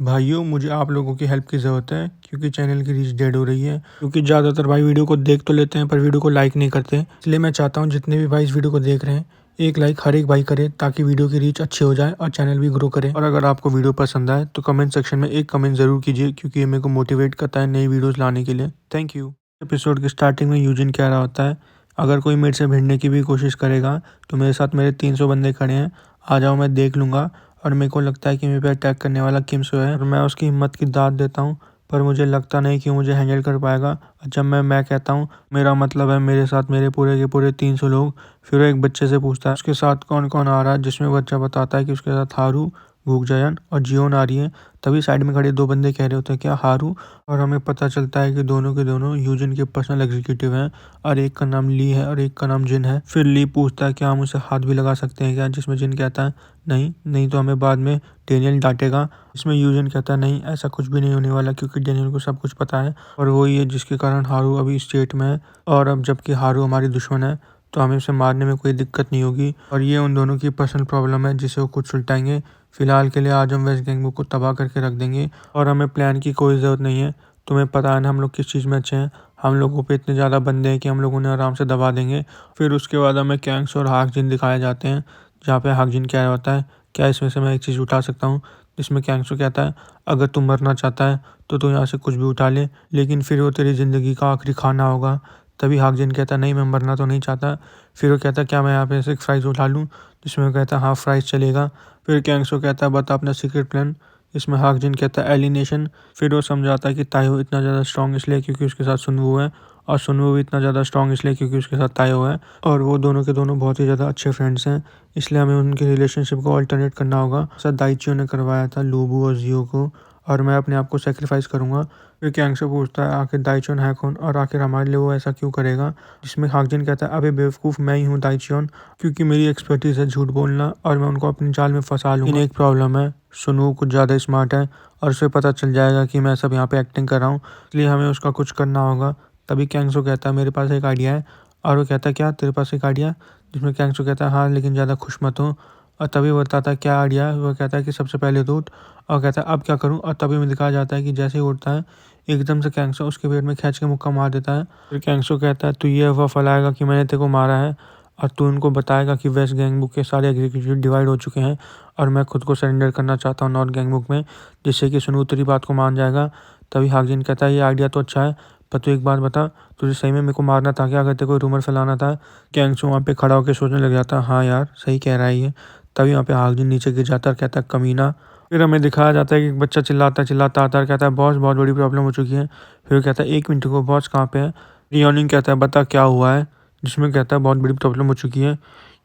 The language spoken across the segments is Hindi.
भाइयों, मुझे आप लोगों की हेल्प की ज़रूरत है क्योंकि चैनल की रीच डेड हो रही है। क्योंकि ज़्यादातर भाई वीडियो को देख तो लेते हैं पर वीडियो को लाइक नहीं करते। इसलिए मैं चाहता हूँ जितने भी भाई इस वीडियो को देख रहे हैं, एक लाइक हर एक भाई करे ताकि वीडियो की रीच अच्छी हो जाए और चैनल भी ग्रो करे। और अगर आपको वीडियो पसंद आए तो कमेंट सेक्शन में एक कमेंट ज़रूर कीजिए क्योंकि ये मेरे को मोटिवेट करता है नई वीडियोज़ लाने के लिए। Thank you. एपिसोड के स्टार्टिंग में यूजिन कह रहा होता है, अगर कोई मेरे से भिड़ने की भी कोशिश करेगा तो मेरे साथ मेरे 300 बंदे खड़े हैं, आ जाओ, मैं देख लूँगा। और मेरे को लगता है कि मेरे पे अटैक करने वाला किम्सो है और मैं उसकी हिम्मत की दाद देता हूँ, पर मुझे लगता नहीं कि मुझे हैंडल कर पाएगा। और जब मैं कहता हूँ मेरा मतलब है मेरे साथ मेरे पूरे के पूरे 300 लोग, फिर वो एक बच्चे से पूछता है उसके साथ कौन कौन आ रहा है, जिसमें बच्चा बताता है कि उसके साथ हारू, वूकजायन और जियोन आ रही है। तभी साइड में खड़े 2 बंदे कह रहे होते हैं क्या हारू, और हमें पता चलता है कि दोनों के दोनों यूजिन के पर्सनल एग्जीक्यूटिव हैं और एक का नाम ली है और एक का नाम जिन है। फिर ली पूछता है क्या हम उसे हाथ भी लगा सकते हैं क्या, जिसमें जिन कहता है नहीं नहीं तो हमें बाद में डेनियल डांटेगा। इसमें यूजिन कहता है नहीं, ऐसा कुछ भी नहीं होने वाला क्योंकि डेनियल को सब कुछ पता है और वही है जिसके कारण हारू अभी स्टेट में है। और अब जबकि हारू हमारी दुश्मन है तो हमें उसे मारने में कोई दिक्कत नहीं होगी और ये उन दोनों की पर्सनल प्रॉब्लम है जिसे वो खुद सुलटाएंगे। फिलहाल के लिए आज हम वेस्ट गैंगबुक को तबाह करके रख देंगे और हमें प्लान की कोई ज़रूरत नहीं है। तुम्हें पता है ना हम लोग किस चीज़ में अच्छे हैं, हम लोगों पे इतने ज़्यादा बंदे हैं कि हम लोग उन्हें आराम से दबा देंगे। फिर उसके बाद हमें कैंग्स और हाकजिन दिखाए जाते हैं, जहाँ पे हाकजिन कह रहा होता है क्या इसमें से मैं एक चीज़ उठा सकता हूँ, जिसमें कैंग्सो कहता है अगर तू मरना चाहता है तो तू यहाँ से कुछ भी उठा ले, लेकिन फिर वो तेरी ज़िंदगी का आखिरी खाना होगा। तभी हाकजिन कहता है नहीं, मैं मरना तो नहीं चाहता। फिर वो कहता है क्या मैं यहाँ पे से एक फ्राइज़ उठा लूँ, जिसमें वो कहता है हाँ फ्राइज़ चलेगा। फिर कैंग्सो कहता है बता अपना सीक्रेट प्लान, इसमें हाकजिन कहता है एलिनेशन। फिर वो समझाता है कि ताइहो इतना ज़्यादा स्ट्रॉन्ग इसलिए क्योंकि उसके साथ सुनवू है और सुनवू भी इतना ज़्यादा स्ट्रॉन्ग इसलिए क्योंकि उसके साथ ताइहो है और वो दोनों के दोनों बहुत ही ज़्यादा अच्छे फ्रेंड्स हैं, इसलिए हमें उनके रिलेशनशिप को अल्टरनेट करना होगा। ऐसा दाइचियो ने करवाया था लूबू और जियो को, और मैं अपने आप को सेक्रीफाइस करूँगा। फिर कैंग से पूछता है आखिर दाइचोन है कौन और आखिर हमारे लिए वो ऐसा क्यों करेगा, जिसमें हाकजिन कहता है अबे बेवकूफ़, मैं ही हूँ दाइचियोन, क्योंकि मेरी एक्सपर्टीज़ है झूठ बोलना और मैं उनको अपने जाल में फंसा लूँगा। लेकिन एक प्रॉब्लम है, सुनू कुछ ज़्यादा स्मार्ट है और उसे पता चल जाएगा कि मैं सब यहाँ पे एक्टिंग कर रहा हूँ, इसलिए हमें उसका कुछ करना होगा। तभी कैंगसो कहता है मेरे पास एक आइडिया है, और वो कहता है क्या तेरे पास एक आइडिया, जिसमें कैंगसो कहता है हाँ लेकिन ज़्यादा खुश मत हो। और तभी वो बताता है क्या आइडिया है, वो कहता है कि सबसे पहले तो उठ, और कहता है अब क्या करूँ। और तभी में दिखाया जाता है कि जैसे ही उठता है एकदम से कैंगसो उसके पेट में खींच के मुक्का मार देता है। फिर कैंगसो कहता है तू ये अफवाह फैलाएगा कि मैंने तेरे को मारा है और तू उनको बताएगा कि वेस्ट गैंगबुक के सारे एग्जीक्यूटिव डिवाइड हो चुके हैं और मैं खुद को सरेंडर करना चाहता हूँ नॉर्थ गैंगबुक में, जिससे कि सुनू तेरी बात को मान जाएगा। तभी हाकजिन कहता है ये आइडिया तो अच्छा है, पर तू एक बात बता, तुझे सही में मेरे को मारना था क्या, अगर तेरे को रूमर फैलाना था। कैंगसो वहाँ पे खड़ा होकर सोचने लग जाता है हाँ यार सही कह रहा है ये। तभी वहाँ पे हाकजिन नीचे गिर जाता है और कहता है कमीना। फिर हमें दिखाया जाता है कि एक बच्चा चिल्लाता चिल्लाता आता है, कहता है बॉस बहुत बड़ी प्रॉब्लम हो चुकी है। फिर वो कहता है 1 मिनट को बॉस कहाँ पे है। रियोनिंग कहता है बता क्या हुआ है, जिसमें कहता है बहुत बड़ी प्रॉब्लम हो चुकी है,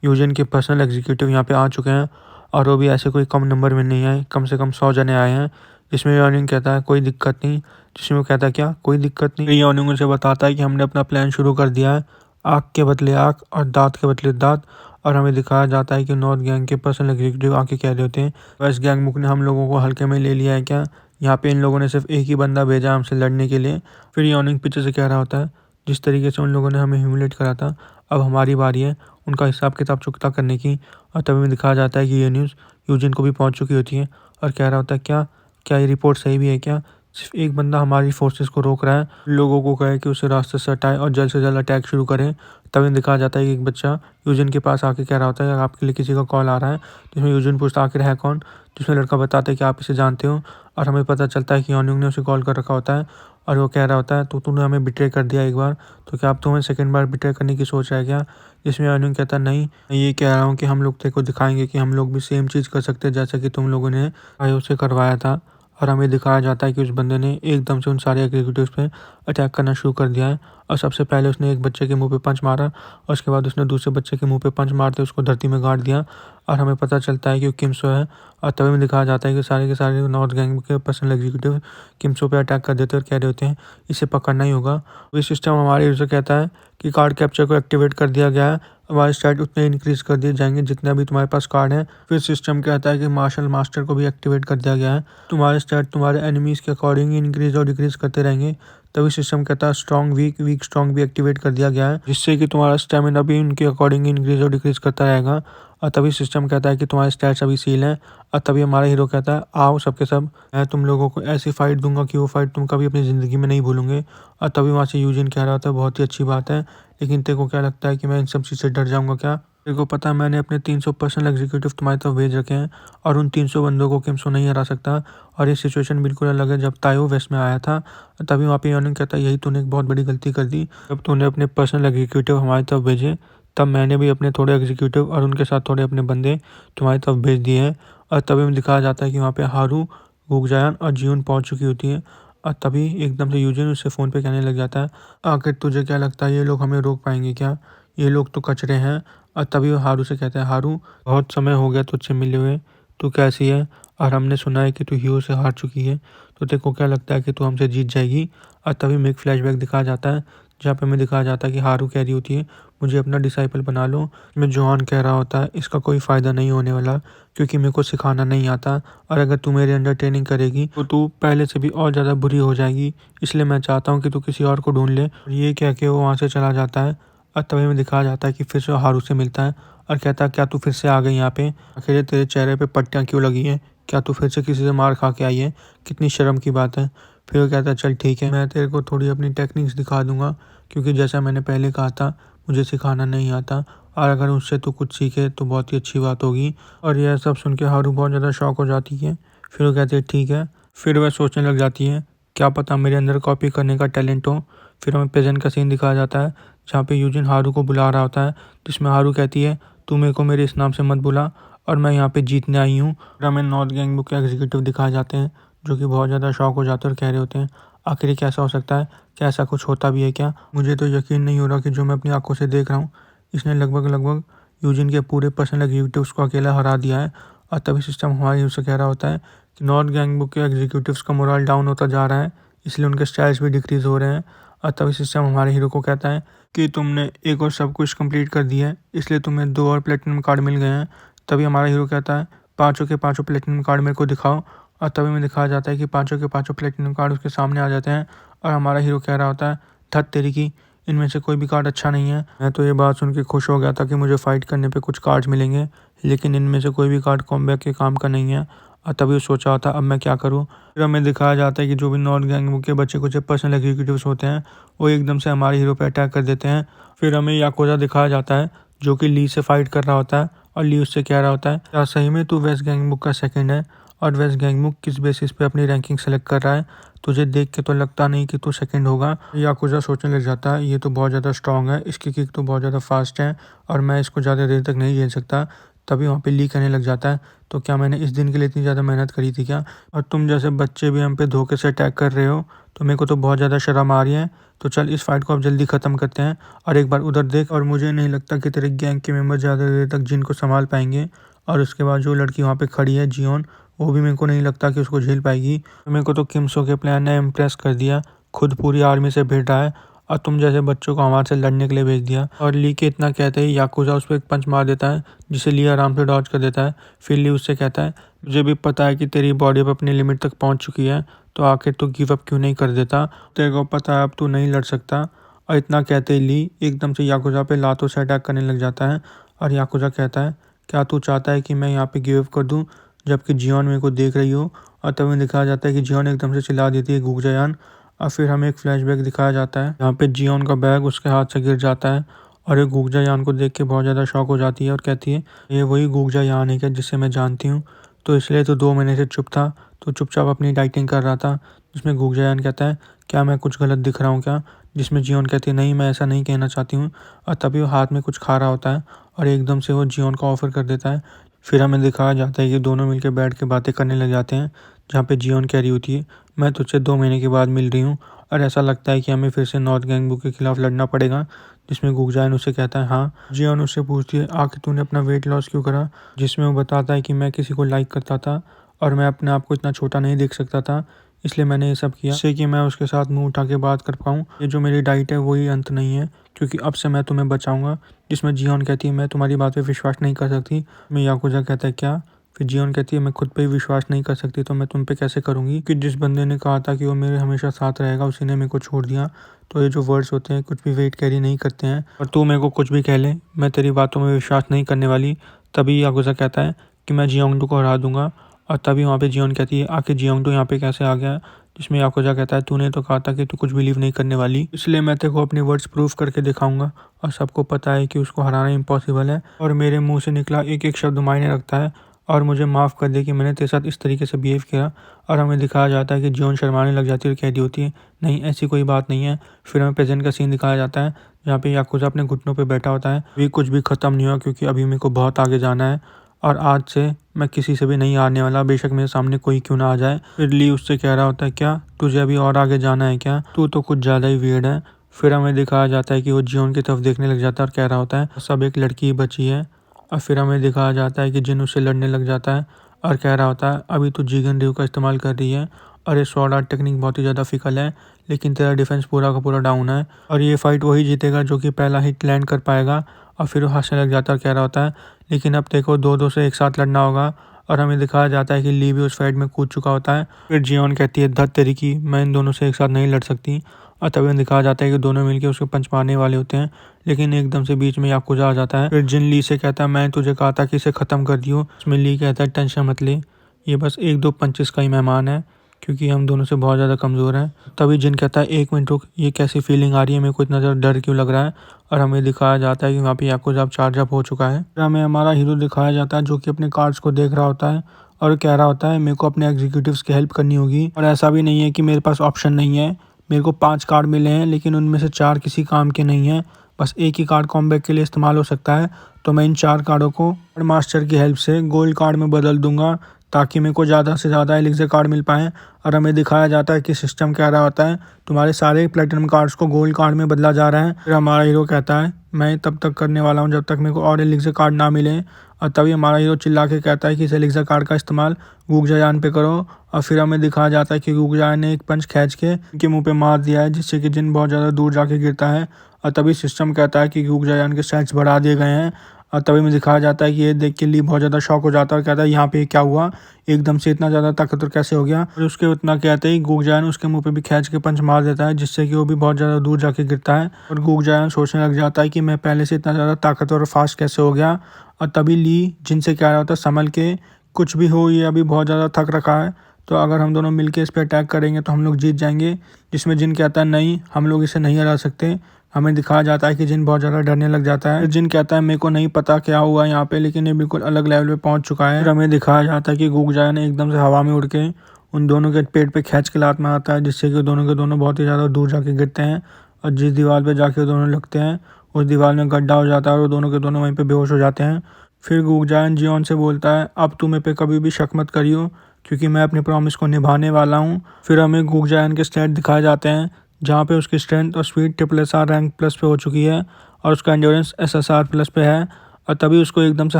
यूजन के पर्सनल एग्जीक्यूटिव यहाँ पे आ चुके हैं और वो भी ऐसे कोई कम नंबर में नहीं आए, कम से कम 100 जने आए हैं। जिसमें रियोनिंग कहता है कोई दिक्कत नहीं, जिसमें वो कहता है क्या कोई दिक्कत नहीं। रियोनिंग उनसे बताता है कि हमने अपना प्लान शुरू कर दिया है, आँख के बदले आँख और दांत के बदले दांत। और हमें दिखाया जाता है कि नॉर्थ गैंग के पर्सनल एग्जीक्यूटिव आके कह रहे होते हैं वेस्ट गैंगबुक ने हम लोगों को हल्के में ले लिया है क्या, यहाँ पे इन लोगों ने सिर्फ एक ही बंदा भेजा हमसे लड़ने के लिए। फिर योनिंग पीछे से कह रहा होता है जिस तरीके से उन लोगों ने हमें ह्यूमिलेट करा था अब हमारी बारी है उनका हिसाब किताब चुकता करने की। और तभी में दिखाया जाता है कि ये न्यूज़ यूजिन को भी पहुंच चुकी होती है और कह रहा होता है क्या क्या ये रिपोर्ट सही भी है क्या, सिर्फ एक बंदा हमारी फोर्सेस को रोक रहा है, लोगों को कहे कि उसे रास्ते से हटाए और जल्द से जल्द अटैक शुरू करें। तभी दिखाया जाता है कि एक बच्चा यूजिन के पास आके कह रहा होता है आपके लिए किसी का कॉल आ रहा है, जिसमें यूजिन पूछता आखिर है कौन, जिसमें लड़का बताता है कि आप इसे जानते हो। और हमें पता चलता है कि योनिंग ने उसे कॉल कर रखा होता है और वो कह रहा होता है तो तूने हमें बिट्रे कर दिया एक बार, तो क्या अब तुम्हें सेकंड बार बिट्रे करने की सोच है क्या। जिसमें योनिंग कहता है नहीं, मैं ये कह रहा हूँ कि हम लोग तेरे को दिखाएंगे कि हम लोग भी सेम चीज़ कर सकते हैं जैसा कि तुम लोगों ने आयो से करवाया था। और हमें दिखाया जाता है कि उस बंदे ने एकदम से उन सारे एग्जीक्यूटिव्स पे अटैक करना शुरू कर दिया है और सबसे पहले उसने एक बच्चे के मुंह पे पंच मारा और उसके बाद उसने दूसरे बच्चे के मुंह पे पंच मारते उसको धरती में गाड़ दिया। और हमें पता चलता है कि वो किम्सो है और तभी में दिखाया जाता है कि सारे के सारे नॉर्थ गैंग के पर्सनल एग्जीक्यूटिव किम्सो पे अटैक कर देते हैं और कह रहे होते हैं इसे पकड़ना ही होगा। ये सिस्टम हमारे यूजर कहता है कि कार्ड कैप्चर को एक्टिवेट कर दिया गया है, हमारे स्टैट उतने इंक्रीज कर दिए जाएंगे जितने अभी तुम्हारे पास कार्ड हैं। फिर सिस्टम कहता है कि मार्शल मास्टर को भी एक्टिवेट कर दिया गया है, तुम्हारे स्टैट तुम्हारे एनिमीज़ के अकॉर्डिंग इंक्रीज और डिक्रीज करते रहेंगे। तभी सिस्टम कहता है स्ट्रॉन्ग वीक, वीक स्ट्रॉन्ग भी एक्टिवेट कर दिया गया है, जिससे कि तुम्हारा स्टेमिना भी उनके अकॉर्डिंग इंक्रीज और डिक्रीज करता रहेगा। और तभी सिस्टम कहता है कि तुम्हारे स्टैट्स अभी सील हैं। और तभी हमारा हीरो कहता है आओ सबके सब, मैं तुम लोगों को ऐसी फाइट दूंगा कि वो फाइट तुम कभी अपनी ज़िंदगी में नहीं भूलोगे। और तभी वहाँ से यूजिन कह रहा था बहुत ही अच्छी बात है, लेकिन तेरे को क्या लगता है कि मैं इन सब चीज़ से डर जाऊँगा क्या? तेरे को पता है मैंने अपने 300 पर्सनल एग्जीक्यूटिव तुम्हारी तरफ भेज रखे हैं और उन 300 बंदों को किमसो नहीं हरा सकता। और ये सिचुएशन बिल्कुल अलग है जब तायो वेस्ट में आया था। तभी वहाँ पे योनिंग कहता है यही तूने एक बहुत बड़ी गलती कर दी, जब तूने अपने पर्सनल एग्जीक्यूटिव हमारी तरफ भेजे तब मैंने भी अपने थोड़े एग्जीक्यूटिव और उनके साथ थोड़े अपने बंदे तुम्हारी तरफ भेज दिए हैं। और तभी हमें दिखाया जाता है कि वहाँ पे हारू, गुगजायन और जियोन पहुँच चुकी होती है। और तभी एकदम से यूजिन उससे फ़ोन पे कहने लग जाता है आखिर तुझे क्या लगता है ये लोग हमें रोक पाएंगे क्या? ये लोग तो कचरे हैं। और तभी वो हारू से कहता है हारू, बहुत समय हो गया तुझसे मिले हुए, तू कैसी है? और हमने सुना है कि तू हीरो से हार चुकी है, तो तेरे को क्या लगता है कि तू हमसे जीत जाएगी? और तभी हमें एक फ्लैशबैक दिखाया जाता है जहाँ पे हमें दिखाया जाता है कि हारू कह रही होती है मुझे अपना डिसाइपल बना लो। मैं जोहान कह रहा होता है इसका कोई फ़ायदा नहीं होने वाला, क्योंकि मेरे को सिखाना नहीं आता, और अगर तू मेरे अंडर ट्रेनिंग करेगी तो तू पहले से भी और ज़्यादा बुरी हो जाएगी, इसलिए मैं चाहता हूँ कि तू किसी और को ढूंढ ले। और ये कह के वो वहाँ से चला जाता है। और तभी हमें दिखाया जाता है कि फिर से हारू से मिलता है और कहता है क्या तू फिर से आ गई यहाँ पे? आखिर तेरे चेहरे पे पट्टियाँ क्यों लगी हैं? क्या तू फिर से किसी से मार खा के आई है? कितनी शर्म की बात है। फिर वो कहता है चल ठीक है, मैं तेरे को थोड़ी अपनी टेक्निक्स दिखा दूंगा, क्योंकि जैसा मैंने पहले कहा था मुझे सिखाना नहीं आता, और अगर उससे तू कुछ सीखे तो बहुत ही अच्छी बात होगी। और यह सब सुन के हारू बहुत ज़्यादा शॉक हो जाती है। फिर वो कहते हैं ठीक है। फिर वह सोचने लग जाती है क्या पता मेरे अंदर कॉपी करने का टैलेंट हो। फिर हमें प्रेजेंट का सीन दिखाया जाता है जहाँ पे यूजिन हारू को बुला रहा होता है, जिसमें हारू कहती है तू मेरे को मेरे इस नाम से मत बुला और मैं यहाँ पे जीतने आई हूँ। फिर हमें नॉर्थ गैंग बुक के एग्जीक्यूटिव दिखाए जाते हैं जो कि बहुत ज़्यादा शॉक हो जाते हैं और कह रहे होते हैं आखिर ये कैसा हो सकता है, क्या ऐसा कुछ होता भी है क्या? मुझे तो यकीन नहीं हो रहा कि जो मैं अपनी आंखों से देख रहा हूँ। इसने लगभग लगभग यूजिन के पूरे पर्सनल एग्जीक्यूटिव्स को अकेला हरा दिया है। और तभी सिस्टम हमारी उससे कह रहा होता है कि नॉर्थ गैंग बुक के एग्जीक्यूटिव्स का मोरल डाउन होता जा रहा है, इसलिए उनके स्टाइल्स भी डिक्रीज हो रहे हैं। और तभी सिस्टम हमारे हीरो को कहता है कि तुमने एक और सब कुछ कंप्लीट कर दिया है, इसलिए तुम्हें 2 और प्लेटिनम कार्ड मिल गए हैं। तभी हमारा हीरो कहता है पाँचों के पाँचों प्लेटिनम कार्ड मेरे को दिखाओ। और तभी में दिखाया जाता है कि पाँचों के पाँचों प्लेटिनम कार्ड उसके सामने आ जाते हैं। और हमारा हीरो कह रहा होता है धत तेरी की, इनमें से कोई भी कार्ड अच्छा नहीं है। मैं तो ये बात सुन के खुश हो गया था कि मुझे फाइट करने पे कुछ कार्ड्स मिलेंगे, लेकिन इनमें से कोई भी कार्ड कॉम्बैट के काम का नहीं है। और तभी वो सोचा होता अब मैं क्या करूँ। फिर हमें दिखाया जाता है कि जो भी नॉर्थ गैंग के बच्चे कुछ पर्सनल एग्जीक्यूटिव्स होते हैं वो एकदम से हमारे हीरो पे अटैक कर देते हैं। फिर हमें याकोजा दिखाया जाता है जो कि ली से फाइट कर रहा होता है, और ली उससे कह रहा होता है क्या सही में तू वेस्ट गैंग बुक का सेकंड है? और वेस्ट गैंग बुक किस बेसिस पे अपनी रैंकिंग सेलेक्ट कर रहा है? तुझे देख के तो लगता नहीं कि तू सेकंड होगा। याकुजा सोचने लग जाता है ये तो बहुत ज़्यादा स्ट्रांग है, इसकी किक तो बहुत ज़्यादा फास्ट है और मैं इसको ज़्यादा देर तक नहीं झेल सकता। तभी वहाँ पे ली कहने लग जाता है तो क्या मैंने इस दिन के लिए इतनी ज़्यादा मेहनत करी थी क्या? और तुम जैसे बच्चे भी हम पे धोखे से अटैक कर रहे हो, तो मेरे को तो बहुत ज़्यादा शर्म आ रही है। तो चल इस फाइट को अब जल्दी ख़त्म करते हैं और एक बार उधर देख। और मुझे नहीं लगता कि तेरे गैंग के मेंबर ज़्यादा देर तक जिन को संभाल पाएंगे। और उसके बाद जो लड़की वहाँ पे खड़ी है जियोन, वो भी मेरे को नहीं लगता कि उसको झेल पाएगी। मेरे को तो किमसो के प्लान ने इम्प्रेस कर दिया, खुद पूरी आर्मी से भिड़ रहा है और तुम जैसे बच्चों को हमारे से लड़ने के लिए भेज दिया। और ली के इतना कहते ही याकुजा उस पर एक पंच मार देता है जिसे ली आराम से डॉज कर देता है। फिर ली उससे कहता है मुझे भी पता है कि तेरी बॉडी अब अपनी लिमिट तक पहुंच चुकी है, तो आखिर तू गिव अप क्यों नहीं कर देता? तेरे को पता है अब तू नहीं लड़ सकता। और इतना कहते ही ली एकदम से याकुजा पे लातों से अटैक करने लग जाता है। और याकुजा कहता है क्या तू चाहता है कि मैं यहाँ पे गिव अप कर दूँ, जबकि जियोन मेरे को देख रही हो? और तभी दिखाया जाता है कि जियोन एकदम से चिल्ला देती है गुगजायान। और फिर हमें एक फ्लैशबैक दिखाया जाता है जहाँ पे जियोन का बैग उसके हाथ से गिर जाता है और एक गुगजायान को देख के बहुत ज़्यादा शॉक हो जाती है और कहती है ये वही गुगजायान है क्या जिससे मैं जानती हूँ? तो इसलिए तो 2 महीने से चुप था, तो चुपचाप अपनी डाइटिंग कर रहा था। जिसमें गुगजायान कहता है क्या मैं कुछ गलत दिख रहा हूँ क्या? जिसमें जियोन कहती है नहीं मैं ऐसा नहीं कहना चाहती हूँ। और तभी वो हाथ में कुछ खा रहा होता है और एकदम से वो जियोन को ऑफर कर देता है। फिर हमें दिखाया जाता है कि दोनों मिलकर बैठ के बातें करने लग जाते हैं जहाँ पे जियोन कह रही होती है मैं तुझसे 2 महीने के बाद मिल रही हूँ और ऐसा लगता है कि हमें फिर से नॉर्थ गैंग के खिलाफ लड़ना पड़ेगा। जिसमें गुगजायन उससे कहता है हाँ। जियोन उससे पूछती है आखिर तूने अपना वेट लॉस क्यों करा? जिसमें वो बताता है कि मैं किसी को लाइक करता था और मैं अपने आप को इतना छोटा नहीं देख सकता था, इसलिए मैंने ये सब किया जिससे कि मैं उसके साथ मुंह उठा के बात कर पाऊँ। ये जो मेरी डाइट है वही अंत नहीं है, क्योंकि अब से मैं तुम्हें बचाऊंगा। जिसमें जियोन कहती है मैं तुम्हारी बात पे विश्वास नहीं कर सकती। मैं याकुजा कहता है क्या? फिर जियोन कहती है मैं खुद पे ही विश्वास नहीं कर सकती तो मैं तुम पे कैसे करूँगी, कि जिस बंदे ने कहा था कि वो मेरे हमेशा साथ रहेगा उसी ने मेरे को छोड़ दिया। तो ये जो वर्ड्स होते हैं कुछ भी वेट कैरी नहीं करते हैं, और तू मेरे को कुछ भी कह ले मैं तेरी बातों में विश्वास नहीं करने वाली। तभी याकुजा कहता है कि मैं जियोंगडू को हरा दूंगा। और तभी वहाँ पे जियोन कहती है आखिर जियोंगडू यहाँ पे कैसे आ गया, जिसमें याकुजा कहता है तूने तो कहा था कि तू कुछ बिलीव नहीं करने वाली, इसलिए मैं तेरे को अपने वर्ड्स प्रूफ करके दिखाऊंगा। और सबको पता है कि उसको हराना इम्पॉसिबल है, और मेरे मुंह से निकला एक एक शब्द मायने रखता है। और मुझे माफ़ कर दे कि मैंने तेरे साथ इस तरीके से बिहेव किया। और हमें दिखाया जाता है कि जियोन शर्माने लग जाती है और कह रही होती है नहीं ऐसी कोई बात नहीं है। फिर हमें प्रेजेंट का सीन दिखाया जाता है जहाँ पे याकुजा अपने घुटनों पे बैठा होता है। अभी कुछ भी ख़त्म नहीं हुआ क्योंकि अभी मेरे को बहुत आगे जाना है, और आज से मैं किसी से भी नहीं हारने वाला, बेशक मेरे सामने कोई क्यों ना आ जाए। फिर ली उससे कह रहा होता है क्या तुझे अभी और आगे जाना है क्या, तू तो कुछ ज़्यादा ही वियर्ड है। फिर हमें दिखाया जाता है कि वो जियोन की तरफ देखने लग जाता है और कह रहा होता है सब एक लड़की ही बची है। और फिर हमें दिखाया जाता है कि जिन उससे लड़ने लग जाता है और कह रहा होता है अभी तू जीगन ड्यू का इस्तेमाल कर रही है, और ये स्वॉर्ड आर्ट टेक्निक बहुत ही ज़्यादा फिकल है, लेकिन तेरा डिफेंस पूरा का पूरा डाउन है, और ये फाइट वही जीतेगा जो कि पहला हिट लैंड कर पाएगा। और फिर वो हंसने लग जाता है और कह रहा होता है लेकिन अब देखो दो दो से एक साथ लड़ना होगा। और हमें दिखाया जाता है कि ली भी उस फाइट में कूद चुका होता है। फिर जियोन कहती है धत तेरी की, मैं इन दोनों से एक साथ नहीं लड़ सकती। और तभी हमें दिखाया जाता है कि दोनों मिलकर उसको पंच मारने वाले होते हैं, लेकिन एकदम से बीच में याकुजा आ जाता है। फिर जिन ली से कहता है मैं तुझे कहा था कि इसे ख़त्म कर दियो। उसमें ली कहता है टेंशन मत ले, ये बस एक दो पंचेस का ही मेहमान है क्योंकि हम दोनों से बहुत ज़्यादा कमज़ोर हैं। तभी जिन कहता है एक मिनट रुक, ये कैसी फीलिंग आ रही है, मेरे को इतना ज़्यादा डर क्यों लग रहा है। और हमें दिखाया जाता है कि वहाँ पे याकुजा अब चार्ज अप हो चुका है। फिर हमें हमारा हीरो दिखाया जाता है जो कि अपने कार्ड्स को देख रहा होता है और कह रहा होता है मेरे को अपने एग्जीक्यूटिव्स की हेल्प करनी होगी, और ऐसा भी नहीं है कि मेरे पास ऑप्शन नहीं है। मेरे को 5 कार्ड मिले हैं लेकिन उनमें से 4 किसी काम के नहीं हैं, बस एक ही कार्ड कॉम्बैट के लिए इस्तेमाल हो सकता है। तो मैं इन 4 कार्डों को मास्टर की हेल्प से गोल्ड कार्ड में बदल दूंगा ताकि मेरे को ज़्यादा से ज़्यादा एलिक्सर कार्ड मिल पाएँ। और हमें दिखाया जाता है कि सिस्टम कह रहा होता है तुम्हारे सारे प्लेटिनम कार्ड्स को गोल्ड कार्ड में बदला जा रहा है। फिर हमारा हीरो कहता है मैं तब तक करने वाला हूँ जब तक मेरे को और एलिक्सर कार्ड ना मिले। और तभी हमारा हीरो चिल्ला के कहता है कि इस एलिक्सर कार्ड का इस्तेमाल गूगजायान पे करो। और फिर हमें दिखाया जाता है कि गूगजायान ने एक पंच खींच के इनके मुंह पे मार दिया है, जिससे कि जिन बहुत ज़्यादा दूर जाके गिरता है। और तभी सिस्टम कहता है कि गूगजायान के स्टैट्स बढ़ा दिए गए हैं। और तभी में दिखाया जाता है कि ये देख के ली बहुत ज़्यादा शॉक हो जाता है और कहता है यहाँ पे क्या हुआ, एकदम से इतना ज़्यादा ताकतवर कैसे हो गया। और उसके उतना कहते ही गूगजायान उसके मुंह पे भी खींच के पंच मार देता है, जिससे कि वो भी बहुत ज़्यादा दूर जाके गिरता है। और गूगजायान सोचने लग जाता है कि मैं पहले से इतना ज़्यादा ताकतवर और फास्ट कैसे हो गया। और तभी ली जिनसे कह रहा होता है संभल के, कुछ भी हो ये अभी बहुत ज़्यादा थक रखा है, तो अगर हम दोनों मिलके इस पर अटैक करेंगे तो हम लोग जीत जाएंगे। जिसमें जिन कहता है नहीं हम लोग इसे नहीं हरा सकते। हमें दिखाया जाता है कि जिन बहुत ज़्यादा डरने लग जाता है। जिन कहता है मेरे को नहीं पता क्या हुआ यहाँ पे, लेकिन ये बिल्कुल अलग लेवल पे पहुँच चुका है। फिर हमें दिखाया जाता है कि गूगजायान एकदम से हवा में उड़ के उन दोनों के पेट पे खींच के लात में आता है, जिससे कि दोनों के दोनों बहुत ही ज़्यादा दूर जाके गिरते हैं। और जिस दीवार पर जाके दोनों लगते हैं उस दीवार में गड्ढा हो जाता है और वो दोनों के दोनों वहीं पर बेहोश हो जाते हैं। फिर गूगजायान जियोन से बोलता है अब तुम मेरे पे कभी भी शक मत करियो क्योंकि मैं अपने प्रॉमिस को निभाने वाला हूँ। फिर हमें गूगजायान के स्टैट दिखाए जाते हैं जहाँ पे उसकी स्ट्रेंथ और स्पीड SSR रैंक प्लस पे हो चुकी है और उसका एंड्योरेंस SSR प्लस पे है। और तभी उसको एकदम से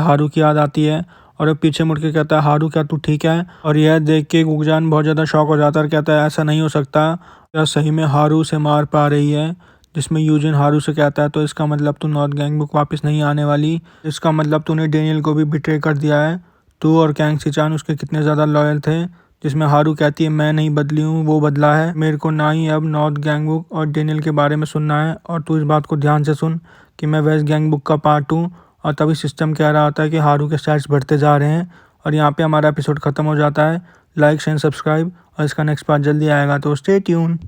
हारू की याद आती है और वो पीछे मुड़ के कहता है हारू क्या तू ठीक है। और यह देख के गूगजायान बहुत ज़्यादा शॉक हो जाता है और कहता है ऐसा नहीं हो सकता, क्या सही में हारू से मार पा रही है। जिसमें यूजिन हारू से कहता है तो इसका मतलब तू नॉर्थ गैंगबुक वापस नहीं आने वाली, इसका मतलब तूने डेनियल को भी बिट्रे कर दिया है। तू और कैंग सीचान उसके कितने ज़्यादा लॉयल थे। जिसमें हारू कहती है मैं नहीं बदली हूँ, वो बदला है, मेरे को ना ही अब नॉर्थ गैंगबुक और डेनियल के बारे में सुनना है, और तू इस बात को ध्यान से सुन कि मैं वेस्ट गैंगबुक का पार्ट हूँ। और तभी सिस्टम कह रहा होता है कि हारू के स्टैट्स बढ़ते जा रहे हैं। और यहाँ पे हमारा एपिसोड ख़त्म हो जाता है। लाइक शेयर सब्सक्राइब और इसका नेक्स्ट पार्ट जल्दी आएगा, तो स्टे ट्यून।